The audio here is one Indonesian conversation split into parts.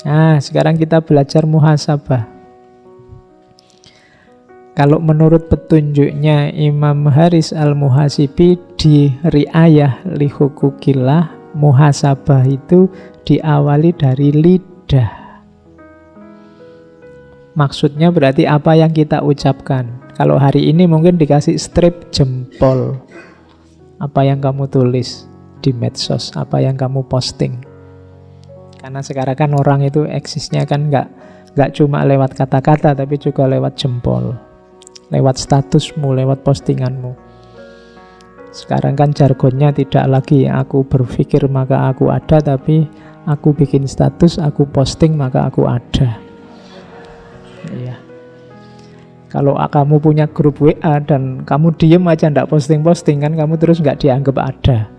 Nah, sekarang kita belajar muhasabah. Kalau menurut petunjuknya Imam Haris Al-Muhasibi di Ri'ayah li Hukukillah, muhasabah itu diawali dari lidah. Maksudnya berarti apa yang kita ucapkan. Kalau hari ini mungkin dikasih strip jempol. Apa yang kamu tulis di medsos, apa yang kamu posting. Karena sekarang kan orang itu eksisnya kan nggak cuma lewat kata-kata, tapi juga lewat jempol, lewat statusmu, lewat postinganmu. Sekarang kan jargonnya tidak lagi aku berpikir maka aku ada, tapi aku bikin status, aku posting maka aku ada. Iya. Kalau kamu punya grup WA dan kamu diem aja nggak posting-posting, kan kamu terus nggak dianggap ada.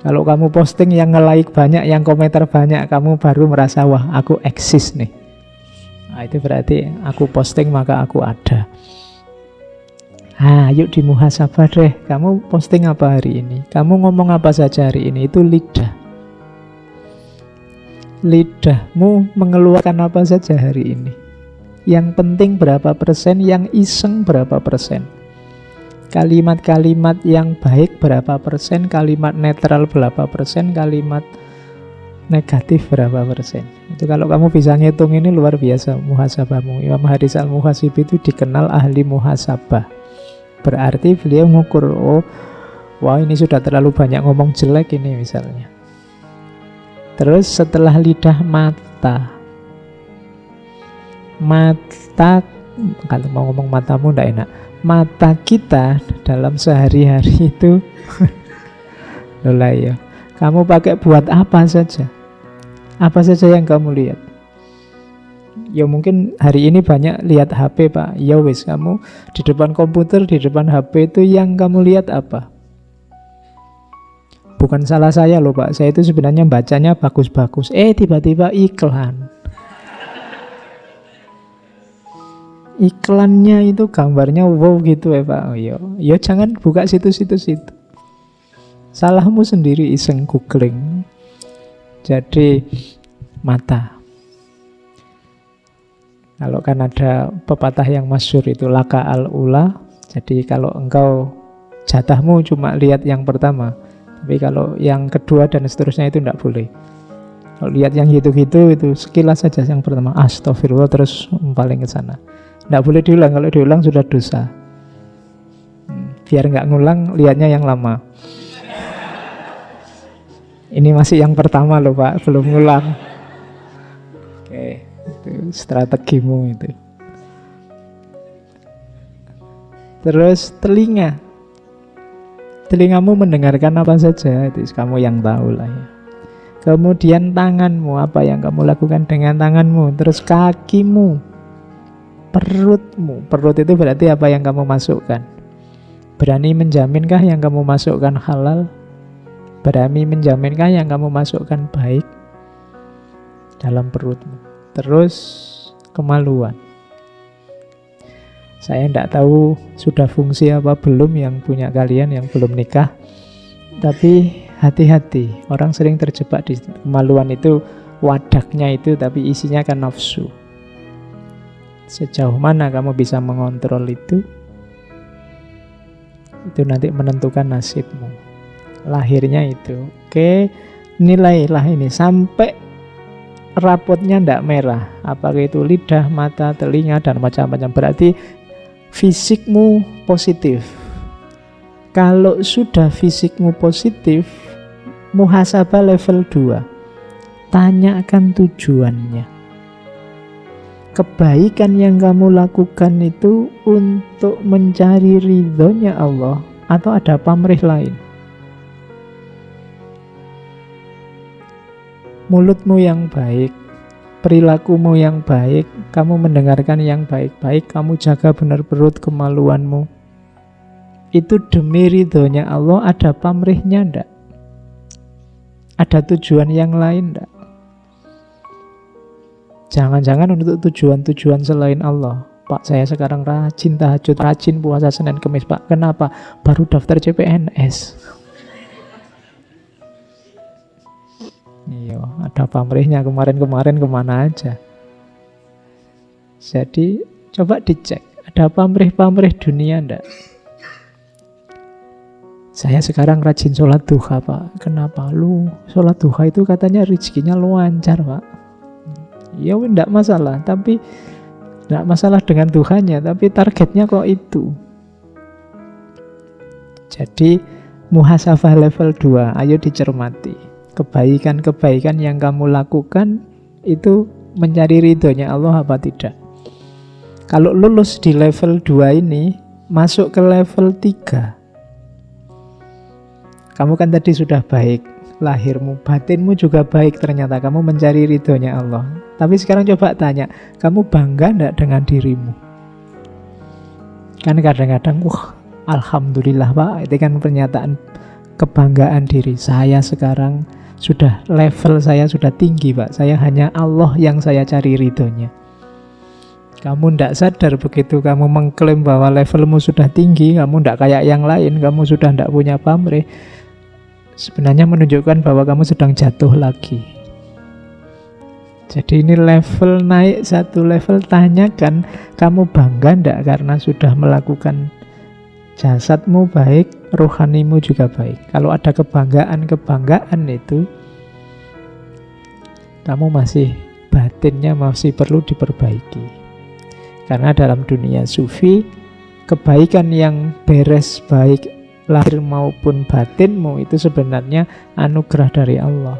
Kalau kamu posting yang nge-like banyak, yang komentar banyak, kamu baru merasa wah aku eksis nih. Nah, itu berarti aku posting maka aku ada. Yuk dimuhasabah deh. Kamu posting apa hari ini? Kamu ngomong apa saja hari ini? Itu lidah. Lidahmu mengeluarkan apa saja hari ini? Yang penting berapa persen, yang iseng berapa persen? Kalimat-kalimat yang baik berapa persen, kalimat netral berapa persen, kalimat negatif berapa persen. Itu kalau kamu bisa ngitung ini luar biasa muhasabahmu. Imam Haris Al-Muhasibi itu dikenal ahli muhasabah. Berarti beliau mengukur, wah ini sudah terlalu banyak ngomong jelek ini misalnya. Terus setelah lidah, mata. Mata, kalau mau ngomong matamu ndak enak. Mata kita dalam sehari-hari itu lola ya. Kamu pakai buat apa saja? Apa saja yang kamu lihat? Ya mungkin hari ini banyak lihat HP, Pak. Ya wis, kamu di depan komputer, di depan HP itu yang kamu lihat apa? Bukan salah saya loh, Pak. Saya itu sebenarnya bacanya bagus-bagus. Tiba-tiba iklan. Iklannya itu gambarnya wow gitu ya Pak. Yo jangan buka situs-situs itu. Salahmu sendiri iseng googling. Jadi mata. Kalau kan ada pepatah yang masyhur itu laka al-ula. Jadi kalau engkau jatahmu cuma lihat yang pertama, tapi kalau yang kedua dan seterusnya itu tidak boleh. Kalau lihat yang gitu-gitu itu sekilas saja yang pertama, astagfirullah, terus paling ke sana. Nggak boleh diulang, kalau diulang sudah dosa. Biar nggak ngulang, lihatnya yang lama. Ini masih yang pertama loh Pak, belum ngulang. Oke, itu strategimu itu. Terus telinga. Telingamu mendengarkan apa saja, itu kamu yang tahu lah ya. Kemudian tanganmu, apa yang kamu lakukan dengan tanganmu. Terus kakimu. Perutmu, perut itu berarti apa yang kamu masukkan. Berani menjaminkah yang kamu masukkan halal? Berani menjaminkah yang kamu masukkan baik dalam perutmu? Terus kemaluan. Saya tidak tahu sudah fungsi apa belum yang punya kalian yang belum nikah. Tapi hati-hati, orang sering terjebak di kemaluan itu, wadahnya itu tapi isinya kan nafsu. Sejauh mana kamu bisa mengontrol itu nanti menentukan nasibmu. Lahirnya itu. Oke, nilailah ini sampai rapotnya ndak merah. Apakah itu lidah, mata, telinga, dan macam-macam. Berarti fisikmu positif. Kalau sudah fisikmu positif, muhasabah level 2. Tanyakan tujuannya. Kebaikan yang kamu lakukan itu untuk mencari ridhonya Allah atau ada pamrih lain? Mulutmu yang baik, perilakumu yang baik, kamu mendengarkan yang baik-baik, kamu jaga benar perut kemaluanmu, itu demi ridhonya Allah, ada pamrihnya enggak? Ada tujuan yang lain enggak? Jangan-jangan untuk tujuan-tujuan selain Allah. Pak, saya sekarang rajin tahajud, rajin puasa Senin Kemis. Pak, kenapa? Baru daftar CPNS. Iya, ada pamrihnya kemarin-kemarin kemana aja. Jadi coba dicek, ada pamrih-pamrih dunia enggak? Saya sekarang rajin sholat duha, Pak. Kenapa? Lu sholat duha itu katanya rezekinya lancar, Pak. Ya enggak masalah, tapi enggak masalah dengan Tuhannya, tapi targetnya kok itu. Jadi muhasabah level 2, ayo dicermati. Kebaikan-kebaikan yang kamu lakukan itu mencari ridhonya Allah apa tidak? Kalau lulus di level 2 ini, masuk ke level 3. Kamu kan tadi sudah baik, lahirmu, batinmu juga baik, ternyata kamu mencari ridhonya Allah. Tapi sekarang coba tanya, kamu bangga enggak dengan dirimu? Kan kadang-kadang, alhamdulillah Pak, itu kan pernyataan kebanggaan diri. Saya sekarang sudah level saya sudah tinggi Pak, saya hanya Allah yang saya cari ridhonya. Kamu tidak sadar begitu kamu mengklaim bahwa levelmu sudah tinggi, kamu tidak kayak yang lain, kamu sudah tidak punya pamrih, sebenarnya menunjukkan bahwa kamu sedang jatuh lagi. Jadi ini level naik satu level, tanyakan kamu bangga tidak karena sudah melakukan jasadmu baik, rohanimu juga baik. Kalau ada kebanggaan itu, kamu masih batinnya masih perlu diperbaiki. Karena dalam dunia sufi, kebaikan yang beres baik lahir maupun batinmu itu sebenarnya anugerah dari Allah.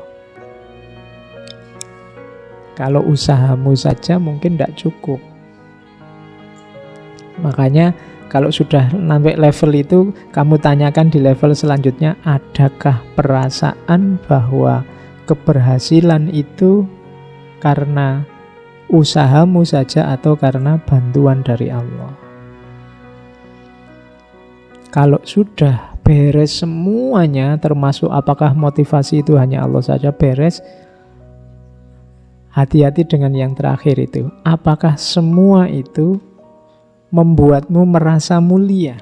Kalau usahamu saja mungkin tidak cukup. Makanya kalau sudah sampai level itu, kamu tanyakan di level selanjutnya, adakah perasaan bahwa keberhasilan itu karena usahamu saja atau karena bantuan dari Allah? Kalau sudah beres semuanya, termasuk apakah motivasi itu hanya Allah saja beres, hati-hati dengan yang terakhir itu. Apakah semua itu membuatmu merasa mulia?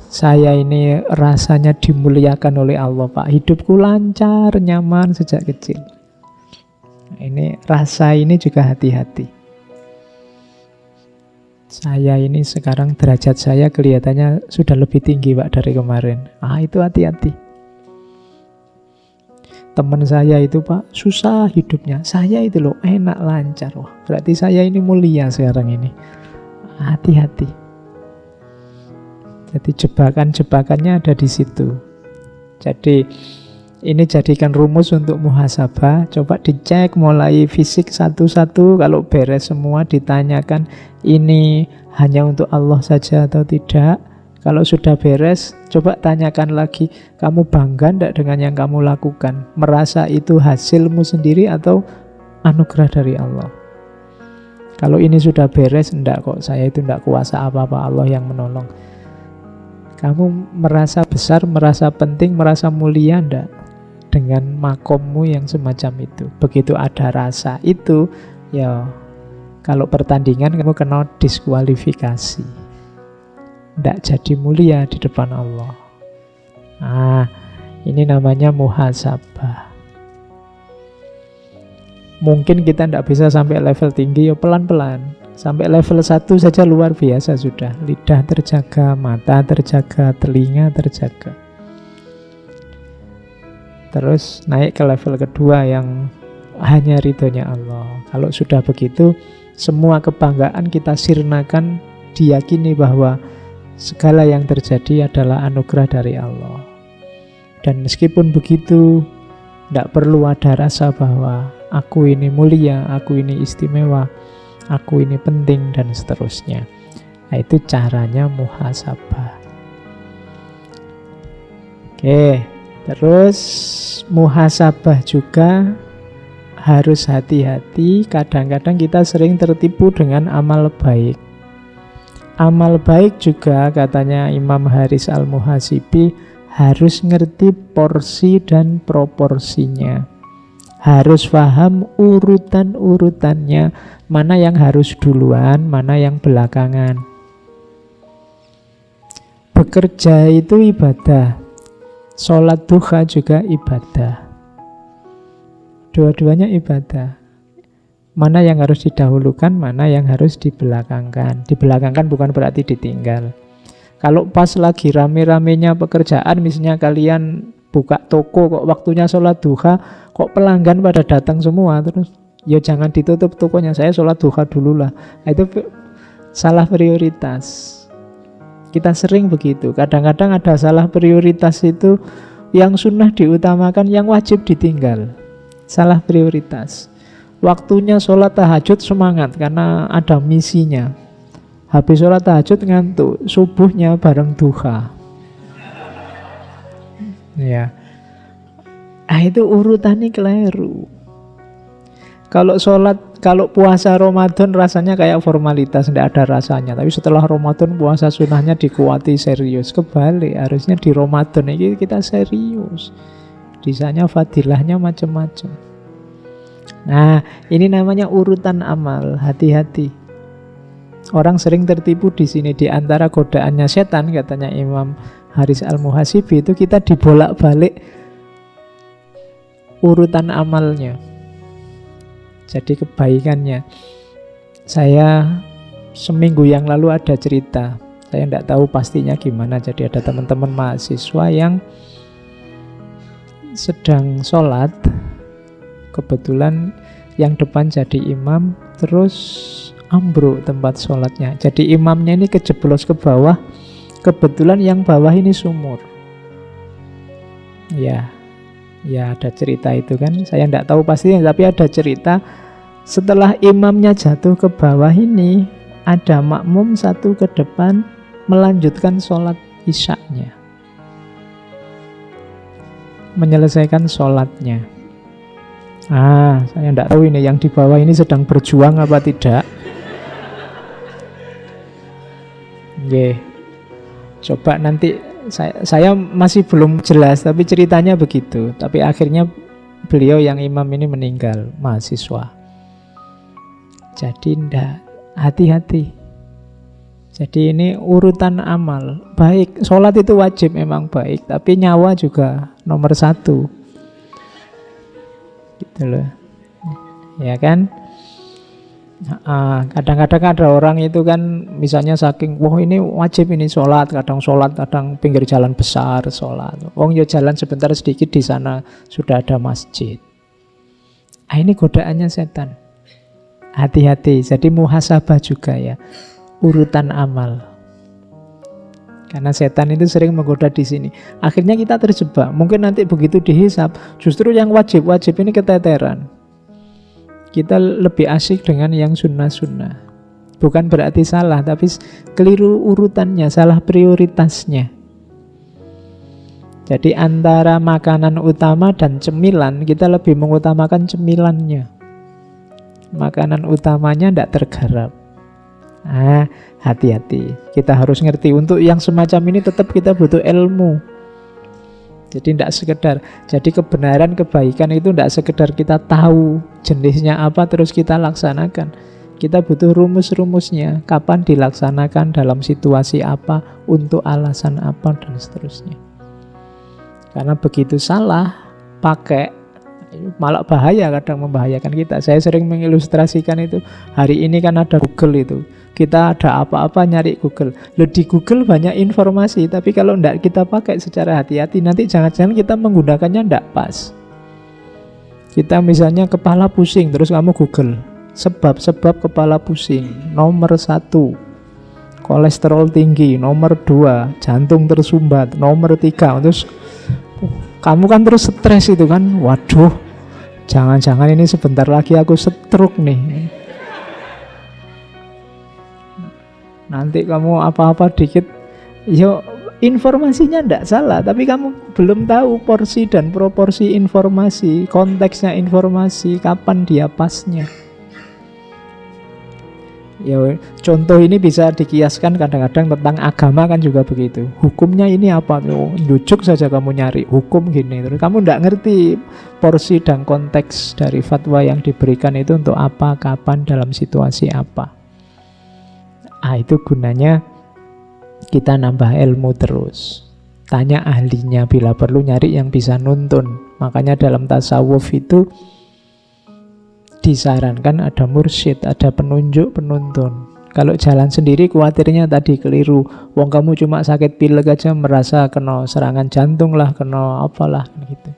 Saya ini rasanya dimuliakan oleh Allah Pak, hidupku lancar, nyaman sejak kecil. Ini rasa ini juga hati-hati. Saya ini sekarang derajat saya kelihatannya sudah lebih tinggi Pak dari kemarin. Itu hati-hati. Teman saya itu Pak susah hidupnya, saya itu loh enak lancar. Berarti saya ini mulia sekarang ini. Hati-hati. Jadi jebakan-jebakannya ada di situ. Jadi ini jadikan rumus untuk muhasabah. Coba dicek mulai fisik satu-satu. Kalau beres semua ditanyakan, ini hanya untuk Allah saja atau tidak? Kalau sudah beres, coba tanyakan lagi, kamu bangga enggak dengan yang kamu lakukan? Merasa itu hasilmu sendiri atau anugerah dari Allah? Kalau ini sudah beres, enggak kok, saya itu enggak kuasa apa-apa, Allah yang menolong. Kamu merasa besar, merasa penting, merasa mulia enggak dengan makommu yang semacam itu? Begitu ada rasa itu, ya kalau pertandingan kamu kena diskualifikasi, tidak jadi mulia di depan Allah. Ini namanya muhasabah. Mungkin kita tidak bisa sampai level tinggi, ya pelan-pelan. Sampai level 1 saja luar biasa sudah. Lidah terjaga, mata terjaga, telinga terjaga. Terus naik ke level kedua yang hanya ridhonya Allah. Kalau sudah begitu, semua kebanggaan kita sirnakan, diyakini bahwa segala yang terjadi adalah anugerah dari Allah. Dan meskipun begitu, tidak perlu ada rasa bahwa aku ini mulia, aku ini istimewa, aku ini penting, dan seterusnya. Itu caranya muhasabah. Oke, terus muhasabah juga harus hati-hati. Kadang-kadang kita sering tertipu dengan amal baik. Amal baik juga katanya Imam Haris Al-Muhasibi harus ngerti porsi dan proporsinya. Harus paham urutan-urutannya, mana yang harus duluan, mana yang belakangan. Bekerja itu ibadah, sholat duha juga ibadah. Dua-duanya ibadah. Mana yang harus didahulukan, mana yang harus dibelakangkan. Dibelakangkan bukan berarti ditinggal. Kalau pas lagi rame-ramenya pekerjaan, misalnya kalian buka toko kok waktunya sholat duha, kok pelanggan pada datang semua, terus ya jangan ditutup tokonya, saya sholat duha dulu lah. Itu salah prioritas. Kita sering begitu. Kadang-kadang ada salah prioritas itu, yang sunnah diutamakan, yang wajib ditinggal. Salah prioritas. Waktunya sholat tahajud semangat karena ada misinya. Habis sholat tahajud ngantuk, subuhnya bareng duha. Ya, itu urutannya keliru. Kalau sholat, kalau puasa Ramadan rasanya kayak formalitas, tidak ada rasanya. Tapi setelah Ramadan puasa sunnahnya dikuati serius. Kebalik, harusnya di Ramadan ini kita serius. Di sana fadilahnya macam-macam. Nah, ini namanya urutan amal. Hati-hati. Orang sering tertipu di sini. Di antara godaannya setan, katanya Imam Haris Al-Muhasibi, itu kita dibolak-balik urutan amalnya. Jadi kebaikannya. Saya seminggu yang lalu ada cerita, saya tidak tahu pastinya gimana. Jadi ada teman-teman mahasiswa yang sedang sholat, kebetulan yang depan jadi imam, terus ambruk tempat sholatnya. Jadi imamnya ini kejeblos ke bawah, kebetulan yang bawah ini sumur. Ya ada cerita itu kan. Saya tidak tahu pastinya, tapi ada cerita. Setelah imamnya jatuh ke bawah ini, ada makmum satu ke depan melanjutkan sholat isyaknya, menyelesaikan sholatnya. Saya tidak tahu ini yang di bawah ini sedang berjuang apa tidak. Coba nanti saya masih belum jelas, tapi ceritanya begitu. Tapi akhirnya beliau yang imam ini meninggal, mahasiswa. Jadi ndak, hati-hati. Jadi ini urutan amal. Baik, sholat itu wajib memang baik, tapi nyawa juga nomor satu. Gitu loh. Ya kan? Kadang-kadang ada orang itu kan, misalnya saking wah ini wajib ini sholat, kadang pinggir jalan besar sholat. Ya jalan sebentar sedikit di sana sudah ada masjid. Ini godaannya setan. Hati-hati. Jadi muhasabah juga ya, urutan amal. Karena setan itu sering menggoda di sini. Akhirnya kita terjebak. Mungkin nanti begitu dihisab, justru yang wajib-wajib ini keteteran. Kita lebih asik dengan yang sunnah-sunnah. Bukan berarti salah, tapi keliru urutannya, salah prioritasnya. Jadi antara makanan utama dan cemilan, kita lebih mengutamakan cemilannya. Makanan utamanya tidak tergarap. Hati-hati. Kita harus ngerti. Untuk yang semacam ini tetap kita butuh ilmu. Jadi tidak sekedar, jadi kebenaran, kebaikan itu tidak sekedar kita tahu jenisnya apa terus kita laksanakan. Kita butuh rumus-rumusnya, kapan dilaksanakan, dalam situasi apa, untuk alasan apa, dan seterusnya. Karena begitu salah pakai, malah bahaya, kadang membahayakan kita. Saya sering mengilustrasikan itu. Hari ini kan ada Google itu. Kita ada apa-apa nyari Google. Di Google banyak informasi, tapi kalau tidak kita pakai secara hati-hati, nanti jangan-jangan kita menggunakannya tidak pas. Kita misalnya kepala pusing, terus kamu Google sebab-sebab kepala pusing. Nomor 1, kolesterol tinggi. Nomor 2, jantung tersumbat. Nomor 3, terus kamu kan terus stres itu kan. Waduh, jangan-jangan ini sebentar lagi aku stroke nih. Nanti kamu apa-apa dikit, informasinya tidak salah, tapi kamu belum tahu porsi dan proporsi informasi, konteksnya informasi, kapan dia pasnya. Contoh ini bisa dikiaskan kadang-kadang tentang agama kan juga begitu. Hukumnya ini apa? Jujuk saja kamu nyari hukum gini, terus kamu tidak ngerti porsi dan konteks dari fatwa yang diberikan itu untuk apa, kapan, dalam situasi apa. Itu gunanya kita nambah ilmu terus. Tanya ahlinya, bila perlu nyari yang bisa nuntun. Makanya dalam tasawuf itu disarankan ada mursyid, ada penunjuk, penuntun. Kalau jalan sendiri khawatirnya tadi keliru. Wong kamu cuma sakit pilek aja merasa kena serangan jantung lah, kena apalah gitu.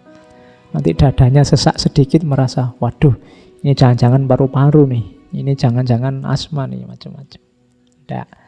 Nanti dadanya sesak sedikit merasa, waduh, ini jangan-jangan paru-paru nih. Ini jangan-jangan asma nih, macam-macam. Tidak.